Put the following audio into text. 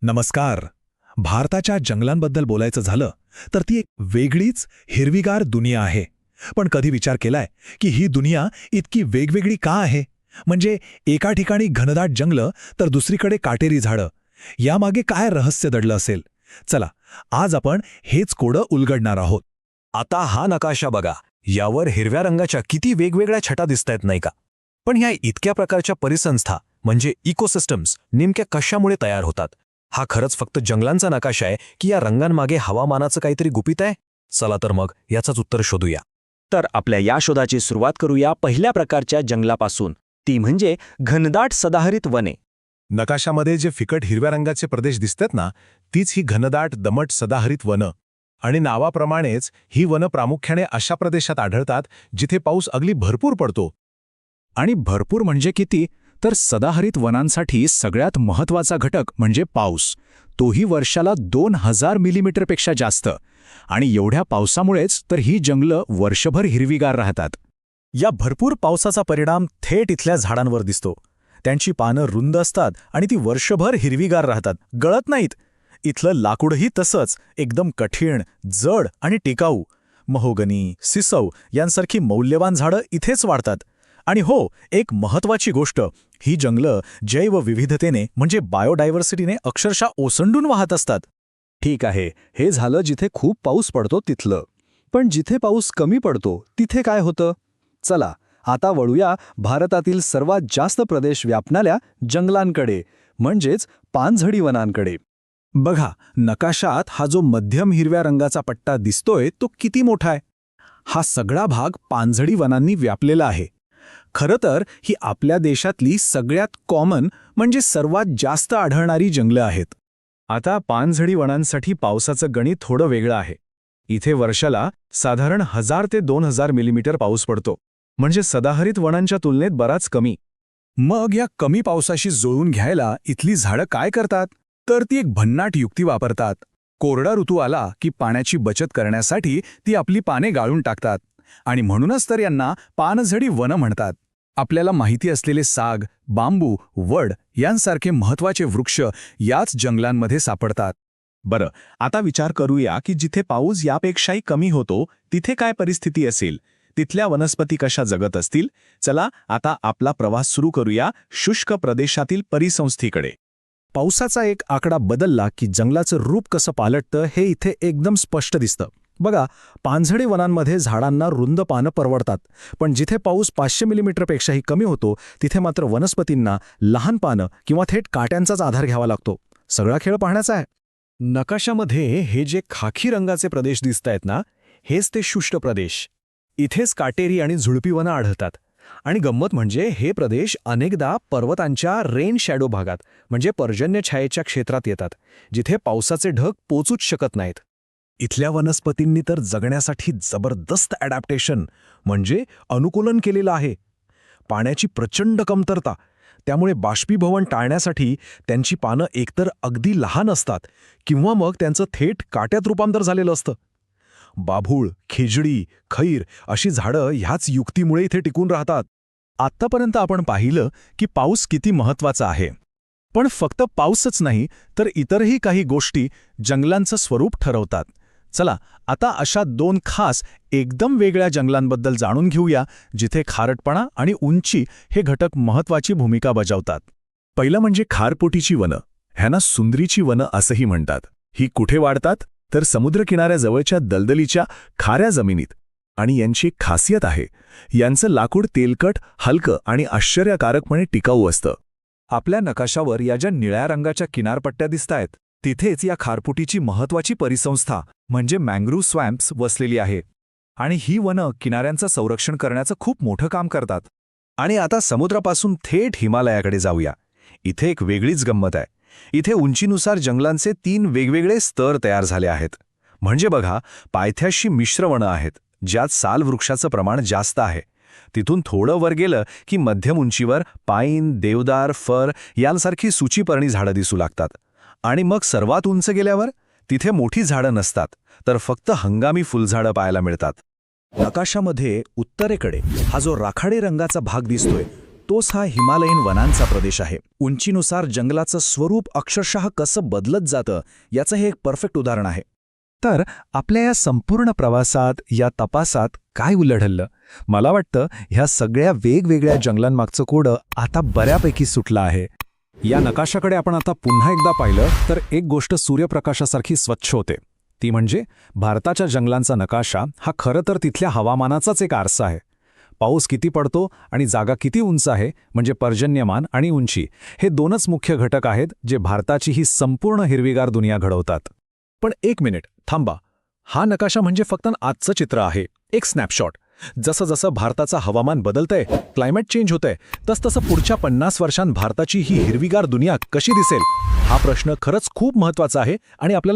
नमस्कार. भारताच्या जंगलांबद्दल बोलायचं झालं तर ती एक वेगळीच हिरवीगार दुनिया आहे. पण कधी विचार केलाय की ही दुनिया इतकी वेगवेगळी का आहे? म्हणजे एका ठिकाणी घनदाट जंगलं तर दुसरीकडे काटेरी झाडं. यामागे काय रहस्य दडलं असेल? चला, आज आपण हेच कोडं उलगडणार आहोत. आता हा नकाशा बघा. यावर हिरव्या रंगाच्या किती वेगवेगळ्या छटा दिसतायत नाही का? पण ह्या इतक्या प्रकारच्या परिसंस्था म्हणजे इकोसिस्टम्स नेमक्या कशामुळे तयार होतात? हा खरंच फक्त जंगलांचा नकाशा आहे की या रंगांमागे हवामानाचं काहीतरी गुपित आहे? चला तर मग याचंच उत्तर शोधूया. तर आपल्या या शोधाची सुरुवात करूया पहिल्या प्रकारच्या जंगलापासून, ती म्हणजे घनदाट सदाहरित वने. नकाशामध्ये जे फिकट हिरव्या रंगाचे प्रदेश दिसतात ना, तीच ही घनदाट दमट सदाहरित वनं. आणि नावाप्रमाणेच ही वनं प्रामुख्याने अशा प्रदेशात आढळतात जिथे पाऊस अगदी भरपूर पडतो. आणि भरपूर म्हणजे किती? तर सदाहरित वनांसाठी सगळ्यात महत्त्वाचा घटक म्हणजे पाऊस. तोही वर्षाला 2000 मिलीमीटरपेक्षा जास्त. आणि एवढ्या पावसामुळेच तर ही जंगलं वर्षभर हिरवीगार राहतात. या भरपूर पावसाचा परिणाम थेट इथल्या झाडांवर दिसतो. त्यांची पानं रुंद असतात आणि ती वर्षभर हिरवीगार राहतात, गळत नाहीत. इथलं लाकूडही तसंच एकदम कठीण, जड आणि टिकाऊ. महोगनी, सिसव यांसारखी मौल्यवान झाडं इथेच वाढतात. आणि हो, एक महत्त्वाची गोष्ट, ही जंगलं जैवविविधतेने म्हणजे बायोडायव्हर्सिटीने अक्षरशः ओसंडून वाहत असतात. ठीक आहे, हे झालं जिथे खूप पाऊस पडतो तिथलं. पण जिथे पाऊस कमी पडतो तिथे काय होतं? चला, आता वळूया भारतातील सर्वात जास्त प्रदेश व्यापणाऱ्या जंगलांकडे, म्हणजेच पानझडी वनांकडे. बघा, नकाशात हा जो मध्यम हिरव्या रंगाचा पट्टा दिसतोय तो किती मोठा आहे. हा सगळा भाग पानझडी वनांनी व्यापलेला आहे. खरं तर ही आपल्या देशातली सगळ्यात कॉमन म्हणजे सर्वात जास्त आढळणारी जंगलं आहेत. आता पानझडी वनांसाठी पावसाचं गणित थोडं वेगळं आहे. इथे वर्षाला साधारण 1000 ते 2000 मिलीमीटर पाऊस पडतो, म्हणजे सदाहरित वनांच्या तुलनेत बराच कमी. मग या कमी पावसाशी जुळवून घ्यायला इथली झाडं काय करतात? तर ती एक भन्नाट युक्ती वापरतात. कोरडा ऋतू आला की पाण्याची बचत करण्यासाठी ती आपली पाने गाळून टाकतात. आणि म्हणूनच तर यांना पानझडी वनं म्हणतात. आपल्याला माहिती असलेले साग, बांबू, वड यांसारखे महत्त्वाचे वृक्ष याच जंगलांमध्ये सापडतात. बरं, आता विचार करूया की जिथे पाऊस यापेक्षाही कमी होतो तिथे काय परिस्थिती असेल, तिथल्या वनस्पती कशा जगत असतील. चला, आता आपला प्रवास सुरू करूया शुष्क प्रदेशातील परिसंस्थेकडे. पावसाचा एक आकडा बदलला की जंगलाचं रूप कसं पालटतं हे इथे एकदम स्पष्ट दिसतं. बघा, पानझडी वनांमध्ये झाडांना रुंद पानं परवडतात, पण जिथे पाऊस 500 मिलीमीटरपेक्षाही कमी होतो तिथे मात्र वनस्पतींना लहान पानं किंवा थेट काट्यांचाच आधार घ्यावा लागतो. सगळा खेळ पाहण्याचा आहे. नकाशामध्ये हे जे खाकी रंगाचे प्रदेश दिसतायत ना, हेच ते शुष्क प्रदेश. इथेच काटेरी आणि झुडपी वनं आढळतात. आणि गंमत म्हणजे हे प्रदेश अनेकदा पर्वतांच्या रेन शॅडो भागात म्हणजे पर्जन्य छायेच्या क्षेत्रात येतात, जिथे पावसाचे ढग पोचूच शकत नाहीत. इथल्या वनस्पतींनी तर जगण्यासाठी जबरदस्त ॲडॅप्टेशन म्हणजे अनुकूलन केलेलं आहे. पाण्याची प्रचंड कमतरता, त्यामुळे बाष्पीभवन टाळण्यासाठी त्यांची पानं एकतर अगदी लहान असतात किंवा मग त्यांचं थेट काट्यात रूपांतर झालेलं असतं. बाभूळ, खेजडी, खैर अशी झाडं ह्याच युक्तीमुळे इथे टिकून राहतात. आत्तापर्यंत आपण पाहिलं की पाऊस किती महत्त्वाचा आहे. पण फक्त पाऊसच नाही तर इतरही काही गोष्टी जंगलांचं स्वरूप ठरवतात. चला, आता अशा 2 खास एकदम वेगळ्या जंगलांबद्दल जाणून घेऊया जिथे खारटपणा आणि उंची हे घटक महत्त्वाची भूमिका बजावतात. पहिलं म्हणजे खारपोटीची वनं. ह्यांना सुंदरीची वनं असंही म्हणतात. ही कुठे वाढतात तर समुद्रकिनाऱ्याजवळच्या दलदलीच्या खाऱ्या जमिनीत. आणि यांची एक खासियत आहे, यांचं लाकूड तेलकट, हलकं आणि आश्चर्यकारकपणे टिकाऊ असतं. आपल्या नकाशावर या ज्या निळ्या रंगाच्या किनारपट्ट्या दिसतायत तिथेच या खारपुटीची महत्त्वाची परिसंस्था म्हणजे मँग्रोव्ह स्वॅम्प्स वसलेली आहे. आणि ही वनं किनाऱ्यांचं संरक्षण करण्याचं खूप मोठं काम करतात. आणि आता समुद्रापासून थेट हिमालयाकडे जाऊया. इथे एक वेगळीच गंमत आहे. इथे उंचीनुसार जंगलांचे 3 वेगवेगळे स्तर तयार झाले आहेत. म्हणजे बघा, पायथ्याशी मिश्र वनं आहेत ज्यात साल वृक्षाचं प्रमाण जास्त आहे. तिथून थोडं वर गेलं की मध्यम उंचीवर पाईन, देवदार, फर यांसारखी सूचीपर्णी झाडं दिसू लागतात. आणि मग सर्वात उंच गेल्यावर तिथे मोठी झाडं नसतात, तर फक्त हंगामी फुलझाडं पाहायला मिळतात. नकाशामध्ये उत्तरेकडे हा जो राखाडी रंगाचा भाग दिसतोय तोच हा हिमालयीन वनांचा प्रदेश आहे. उंचीनुसार जंगलाचं स्वरूप अक्षरशः कसं बदलत जातं याचं हे एक परफेक्ट उदाहरण आहे. तर आपल्या या संपूर्ण प्रवासात, या तपासात काय उलढललं? मला वाटतं ह्या सगळ्या वेगवेगळ्या जंगलांमागचं कोडं आता बऱ्यापैकी सुटलं आहे. या नकाशाकडे आपण आता पुन्हा एकदा पाहिलं तर एक गोष्ट सूर्यप्रकाशासारखी स्वच्छ होते. ती म्हणजे भारताच्या जंगलांचा नकाशा हा खरं तर तिथल्या हवामानाचाच एक आरसा आहे. पाऊस किती पडतो आणि जागा किती उंच आहे म्हणजे पर्जन्यमान आणि उंची हे दोनच मुख्य घटक आहेत जे भारताची ही संपूर्ण हिरवीगार दुनिया घडवतात. पण एक मिनिट थांबा. हा नकाशा म्हणजे फक्त आजचं चित्र आहे, एक स्नॅपशॉट. जसं जसं भारताचं हवामान बदलतंय, क्लायमेट चेंज होतंय, तसतसं पुढच्या 50 वर्षांत भारताची ही हिरवीगार दुनिया कशी दिसेल हा प्रश्न खरंच खूप महत्त्वाचा आहे आणि आपल्याला